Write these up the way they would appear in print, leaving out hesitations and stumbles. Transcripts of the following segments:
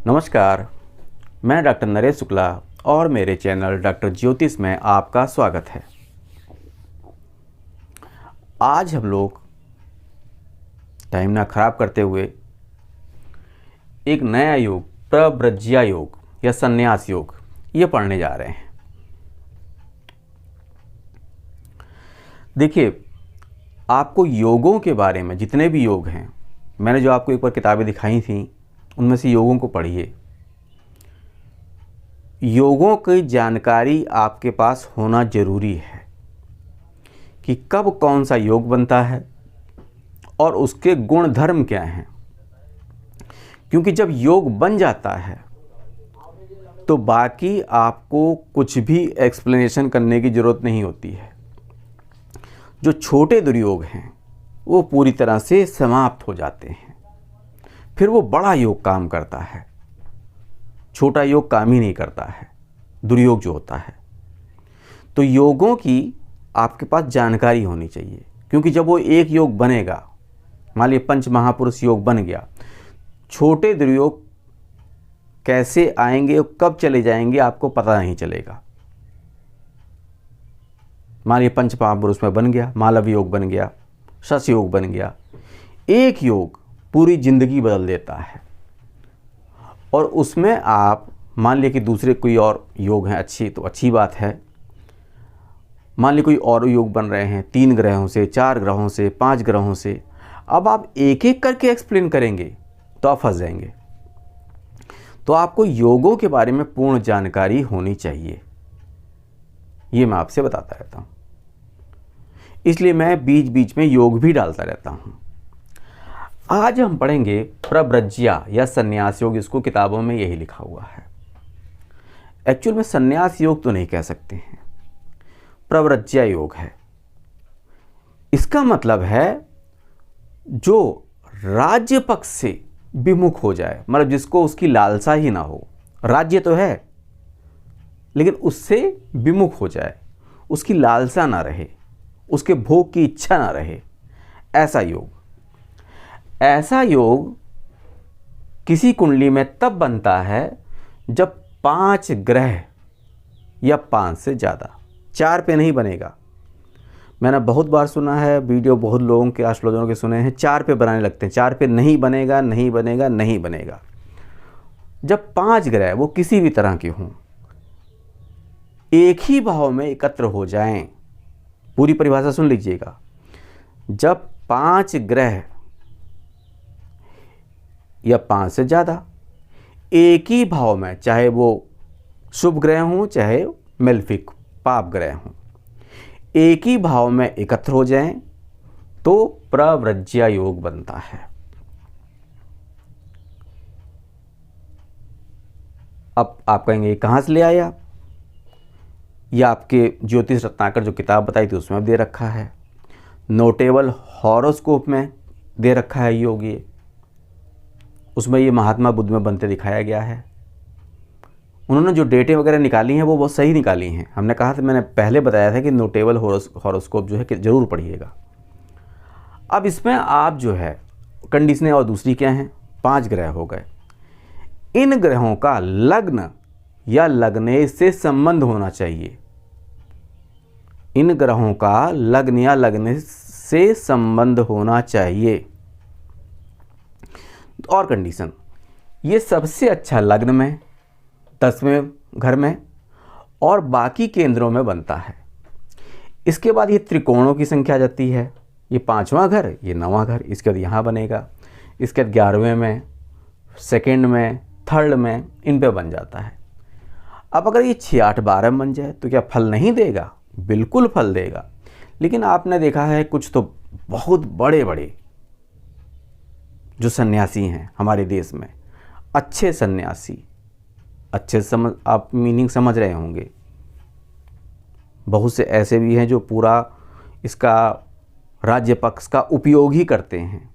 नमस्कार, मैं डॉक्टर नरेश शुक्ला और मेरे चैनल डॉक्टर ज्योतिष में आपका स्वागत है। आज हम लोग टाइम ना खराब करते हुए एक नया योग, प्रव्रज्या योग या संन्यास योग, ये पढ़ने जा रहे हैं। देखिए, आपको योगों के बारे में जितने भी योग हैं, मैंने जो आपको एक बार किताबें दिखाई थी, उनमें से योगों को पढ़िए। योगों की जानकारी आपके पास होना जरूरी है कि कब कौन सा योग बनता है और उसके गुण धर्म क्या हैं। क्योंकि जब योग बन जाता है तो बाकी आपको कुछ भी एक्सप्लेनेशन करने की ज़रूरत नहीं होती है। जो छोटे दुर्योग हैं वो पूरी तरह से समाप्त हो जाते हैं, फिर वो बड़ा योग काम करता है। छोटा योग काम ही नहीं करता है, दुर्योग जो होता है। तो योगों की आपके पास जानकारी होनी चाहिए, क्योंकि जब वो एक योग बनेगा, मान लीजिए पंच महापुरुष योग बन गया, छोटे दुर्योग कैसे आएंगे और कब चले जाएंगे आपको पता नहीं चलेगा। मान लीजिए पंच महापुरुष में बन गया, मालव योग बन गया, शश योग बन गया। एक योग पूरी जिंदगी बदल देता है। और उसमें आप मान लीजिए कि दूसरे कोई और योग हैं अच्छी, तो अच्छी बात है। मान लीजिए कोई और योग बन रहे हैं 3 ग्रहों से, 4 ग्रहों से, 5 ग्रहों से। अब आप एक एक करके एक्सप्लेन करेंगे तो आप फंस जाएंगे। तो आपको योगों के बारे में पूर्ण जानकारी होनी चाहिए, ये मैं आपसे बताता रहता हूँ। इसलिए मैं बीच बीच में योग भी डालता रहता हूँ। आज हम पढ़ेंगे प्रव्रज्या या संन्यास योग। इसको किताबों में यही लिखा हुआ है। एक्चुअल में संन्यास योग तो नहीं कह सकते हैं, प्रव्रज्या योग है। इसका मतलब है जो राज्य पक्ष से विमुख हो जाए, मतलब जिसको उसकी लालसा ही ना हो। राज्य तो है लेकिन उससे विमुख हो जाए, उसकी लालसा ना रहे, उसके भोग की इच्छा ना रहे, ऐसा योग। ऐसा योग किसी कुंडली में तब बनता है जब 5 ग्रह या 5 से ज़्यादा, 4 पे नहीं बनेगा। मैंने बहुत बार सुना है, वीडियो बहुत लोगों के, एस्ट्रोलॉजरों के सुने हैं, 4 पे बनाने लगते हैं। 4 पे नहीं बनेगा, नहीं बनेगा, नहीं बनेगा। जब 5 ग्रह वो किसी भी तरह के हों, एक ही भाव में एकत्र हो जाएं, पूरी परिभाषा सुन लीजिएगा। जब 5 ग्रह या 5 से ज़्यादा एक ही भाव में, चाहे वो शुभ ग्रह हों चाहे मेल्फिक पाप ग्रह हों, एक ही भाव में एकत्र हो जाएं तो प्रव्रज्या योग बनता है। अब आप कहेंगे कहाँ से ले आए आप? यह आपके ज्योतिष रत्नाकर जो किताब बताई थी उसमें दे रखा है। नोटेबल हॉरोस्कोप में दे रखा है योग। ये उसमें ये महात्मा बुद्ध में बनते दिखाया गया है। उन्होंने जो डेटें वगैरह निकाली हैं वो बहुत सही निकाली हैं। हमने कहा था, मैंने पहले बताया था कि नोटेबल हॉरोस्कोप जो है कि ज़रूर पढ़िएगा। अब इसमें आप जो है कंडीशनें और दूसरी क्या हैं? 5 ग्रह हो गए। इन ग्रहों का लग्न या लगने से संबंध होना चाहिए। इन ग्रहों का लग्न या लगने से संबंध होना चाहिए। और कंडीशन, ये सबसे अच्छा लग्न में, 10वें घर में और बाकी केंद्रों में बनता है। इसके बाद ये त्रिकोणों की संख्या आ जाती है। ये 5वां घर, ये 9वां घर, इसके बाद यहाँ बनेगा, इसके बाद 11वें में, 2nd में, 3rd में, इन पे बन जाता है। अब अगर ये 6, 8, 12 बन जाए तो क्या फल नहीं देगा? बिल्कुल फल देगा। लेकिन आपने देखा है कुछ तो बहुत बड़े बड़े जो सन्यासी हैं हमारे देश में, अच्छे सन्यासी, अच्छे समझ, आप मीनिंग समझ रहे होंगे। बहुत से ऐसे भी हैं जो पूरा इसका राज्य पक्ष का उपयोग ही करते हैं।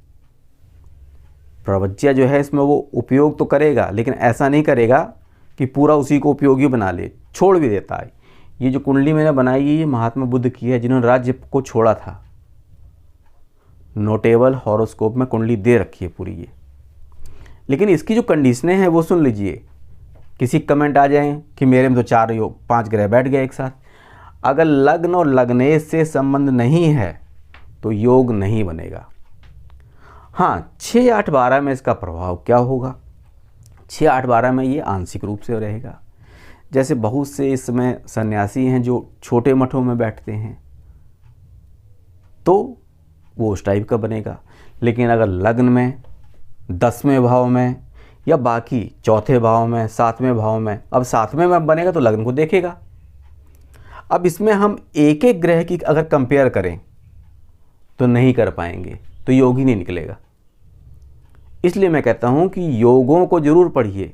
प्रव्रज्या जो है इसमें वो उपयोग तो करेगा, लेकिन ऐसा नहीं करेगा कि पूरा उसी को उपयोगी बना ले, छोड़ भी देता है। ये जो कुंडली मैंने बनाई है ये महात्मा बुद्ध की है, जिन्होंने राज्य को छोड़ा था। नोटेबल हॉरोस्कोप में कुंडली दे रखी है पूरी। ये लेकिन इसकी जो कंडीशनें हैं वो सुन लीजिए। किसी कमेंट आ जाए कि मेरे में तो 4 योग 5 ग्रह बैठ गए एक साथ। अगर लग्न और लग्नेश से संबंध नहीं है तो योग नहीं बनेगा। हाँ, 6, 8, 12 में इसका प्रभाव क्या होगा? 6, 8, 12 में ये आंशिक रूप से रहेगा। जैसे बहुत से इस समय सन्यासी हैं जो छोटे मठों में बैठते हैं, तो वो उस टाइप का बनेगा। लेकिन अगर लग्न में, 10वें भाव में या बाकी 4थे भाव में, 7वें भाव में, अब 7वें में बनेगा तो लग्न को देखेगा। अब इसमें हम एक एक ग्रह की अगर कंपेयर करें तो नहीं कर पाएंगे, तो योग ही नहीं निकलेगा। इसलिए मैं कहता हूं कि योगों को जरूर पढ़िए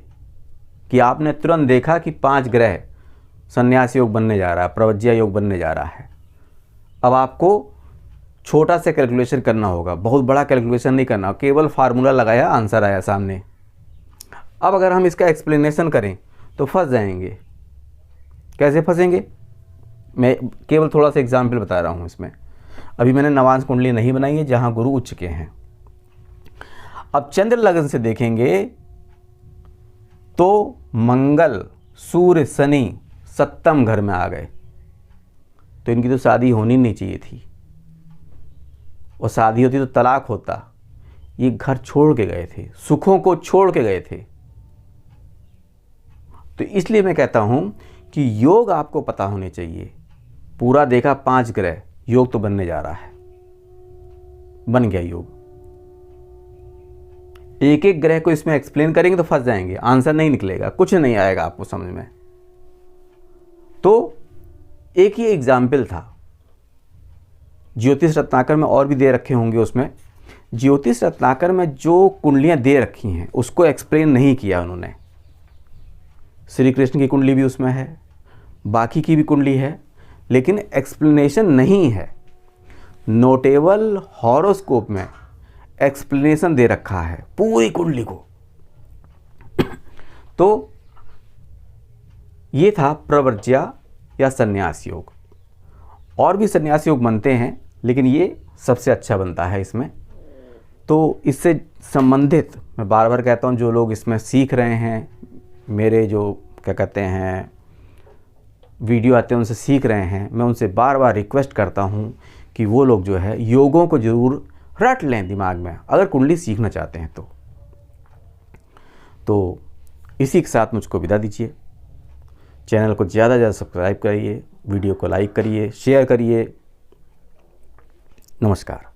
कि आपने तुरंत देखा कि 5 ग्रह संन्यास योग बनने जा रहा है, प्रवज्या योग बनने जा रहा है। अब आपको छोटा सा कैलकुलेशन करना होगा, बहुत बड़ा कैलकुलेशन नहीं करना, केवल फार्मूला लगाया, आंसर आया सामने। अब अगर हम इसका एक्सप्लेनेशन करें तो फंस जाएंगे। कैसे फंसेंगे? मैं केवल थोड़ा सा एग्जाम्पल बता रहा हूँ इसमें। अभी मैंने नवांश कुंडली नहीं बनाई है जहाँ गुरु उच्च के हैं। अब चंद्र लगन से देखेंगे तो मंगल, सूर्य, शनि 7वें घर में आ गए, तो इनकी तो शादी होनी नहीं चाहिए थी, और शादी होती तो तलाक होता। ये घर छोड़ के गए थे, सुखों को छोड़ के गए थे। तो इसलिए मैं कहता हूं कि योग आपको पता होने चाहिए। पूरा देखा 5 ग्रह, योग तो बनने जा रहा है, बन गया योग। एक एक ग्रह को इसमें एक्सप्लेन करेंगे तो फंस जाएंगे, आंसर नहीं निकलेगा, कुछ नहीं आएगा आपको समझ में। तो एक ही एग्जाम्पल था। ज्योतिष रत्नाकर में और भी दे रखे होंगे, उसमें ज्योतिष रत्नाकर में जो कुंडलियां दे रखी हैं उसको एक्सप्लेन नहीं किया उन्होंने। श्री कृष्ण की कुंडली भी उसमें है, बाकी की भी कुंडली है, लेकिन एक्सप्लेनेशन नहीं है। नोटेबल हॉरोस्कोप में एक्सप्लेनेशन दे रखा है पूरी कुंडली को। तो ये था प्रवज्या या संन्यास योग। और भी संन्यास योग बनते हैं, लेकिन ये सबसे अच्छा बनता है इसमें। तो इससे संबंधित मैं बार बार कहता हूँ, जो लोग इसमें सीख रहे हैं, मेरे जो क्या कहते हैं वीडियो आते हैं उनसे सीख रहे हैं, मैं उनसे बार बार रिक्वेस्ट करता हूँ कि वो लोग जो है योगों को ज़रूर रट लें दिमाग में, अगर कुंडली सीखना चाहते हैं तो इसी के साथ मुझको विदा दीजिए। चैनल को ज़्यादा से ज़्यादा सब्सक्राइब करिए, वीडियो को लाइक करिए, शेयर करिए। नमस्कार।